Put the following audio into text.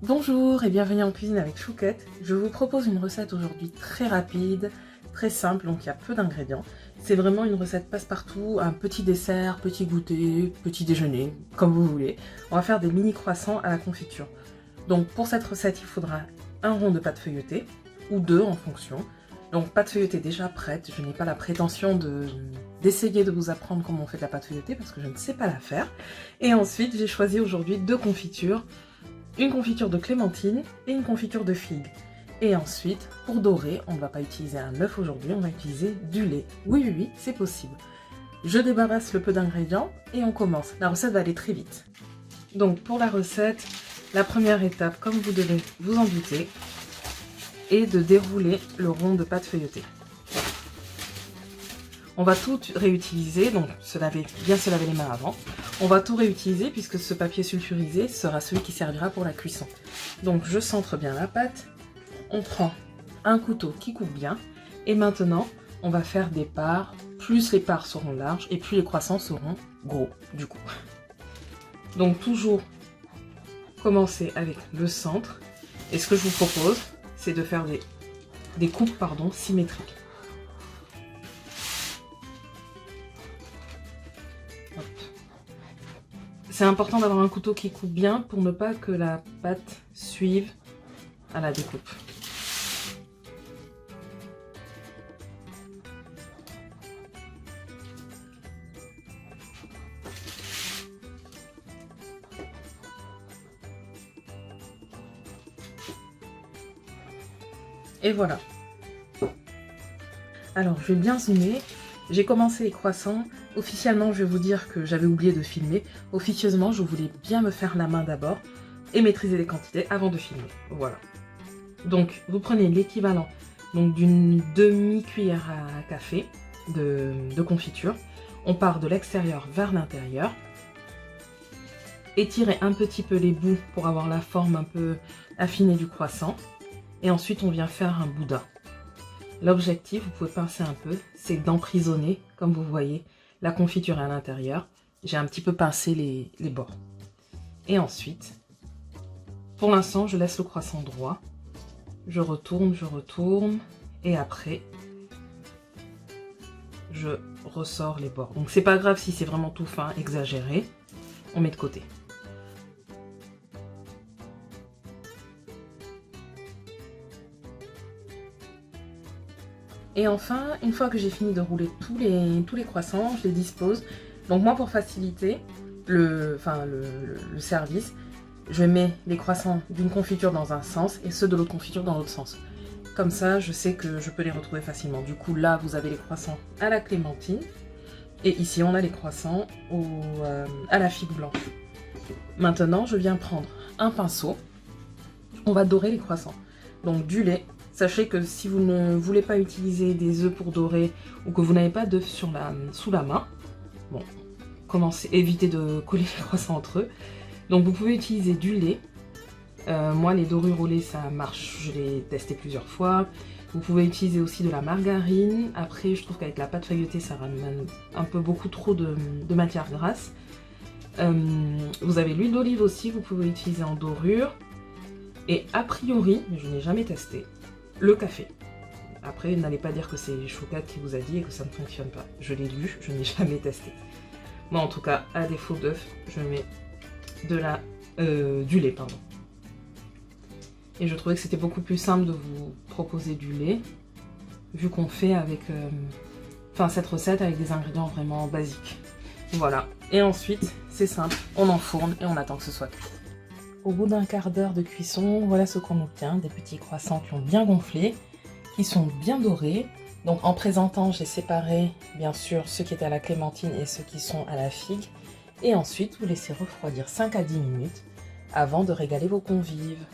Bonjour et bienvenue en cuisine avec Chouquette. Je vous propose une recette aujourd'hui très rapide, très simple, donc il y a peu d'ingrédients. C'est vraiment une recette passe-partout, un petit dessert, petit goûter, petit déjeuner, comme vous voulez. On va faire des mini croissants à la confiture. Donc pour cette recette, il faudra un rond de pâte feuilletée, ou deux en fonction. Donc pâte feuilletée déjà prête, je n'ai pas la prétention d'essayer de vous apprendre comment on fait de la pâte feuilletée parce que je ne sais pas la faire. Et ensuite, j'ai choisi aujourd'hui deux confitures. Une confiture de clémentine et une confiture de figue. Et ensuite, pour dorer, on ne va pas utiliser un œuf aujourd'hui, on va utiliser du lait. Oui, c'est possible. Je débarrasse le peu d'ingrédients et on commence. La recette va aller très vite. Donc pour la recette, la première étape, comme vous devez vous en douter, est de dérouler le rond de pâte feuilletée. On va tout réutiliser, donc bien se laver les mains avant. On va tout réutiliser puisque ce papier sulfurisé sera celui qui servira pour la cuisson. Donc je centre bien la pâte, on prend un couteau qui coupe bien et maintenant on va faire des parts, plus les parts seront larges et plus les croissants seront gros du coup. Donc toujours commencer avec le centre et ce que je vous propose c'est de faire des coupes symétriques. C'est important d'avoir un couteau qui coupe bien pour ne pas que la pâte suive à la découpe. Et voilà. Alors, je vais bien zoomer. J'ai commencé les croissants. Officiellement, je vais vous dire que j'avais oublié de filmer. Officieusement, je voulais bien me faire la main d'abord et maîtriser les quantités avant de filmer. Voilà. Donc, vous prenez l'équivalent d'une demi-cuillère à café de confiture. On part de l'extérieur vers l'intérieur. Étirez un petit peu les bouts pour avoir la forme un peu affinée du croissant. Et ensuite, on vient faire un boudin. L'objectif, vous pouvez pincer un peu, c'est d'emprisonner, comme vous voyez, la confiture à l'intérieur. J'ai un petit peu pincé les bords. Et ensuite, pour l'instant, je laisse le croissant droit. Je retourne, et après, je ressors les bords. Donc c'est pas grave si c'est vraiment tout fin, exagéré, on met de côté. Et enfin, une fois que j'ai fini de rouler tous les croissants, je les dispose. Donc moi, pour faciliter le service, je mets les croissants d'une confiture dans un sens et ceux de l'autre confiture dans l'autre sens. Comme ça, je sais que je peux les retrouver facilement. Du coup, là, vous avez les croissants à la clémentine. Et ici, on a les croissants à la figue blanche. Maintenant, je viens prendre un pinceau. On va dorer les croissants. Donc du lait. Sachez que si vous ne voulez pas utiliser des œufs pour dorer ou que vous n'avez pas d'œufs sous la main, bon, évitez de coller les croissants entre eux. Donc vous pouvez utiliser du lait. Moi, les dorures au lait, ça marche. Je l'ai testé plusieurs fois. Vous pouvez utiliser aussi de la margarine. Après, je trouve qu'avec la pâte feuilletée, ça ramène un peu beaucoup trop de matière grasse. Vous avez l'huile d'olive aussi, vous pouvez utiliser en dorure. Et a priori, mais je n'ai jamais testé, le café. Après, n'allez pas dire que c'est Chouquette qui vous a dit et que ça ne fonctionne pas. Je l'ai lu, je n'ai jamais testé. Moi, en tout cas, à défaut d'œuf, je mets du lait, pardon. Et je trouvais que c'était beaucoup plus simple de vous proposer du lait, vu qu'on fait avec, cette recette avec des ingrédients vraiment basiques. Voilà. Et ensuite, c'est simple, on enfourne et on attend que ce soit cuit. Au bout d'un quart d'heure de cuisson, voilà ce qu'on obtient, des petits croissants qui ont bien gonflé, qui sont bien dorés. Donc en présentant, j'ai séparé bien sûr ceux qui étaient à la clémentine et ceux qui sont à la figue. Et ensuite, vous laissez refroidir 5 à 10 minutes avant de régaler vos convives.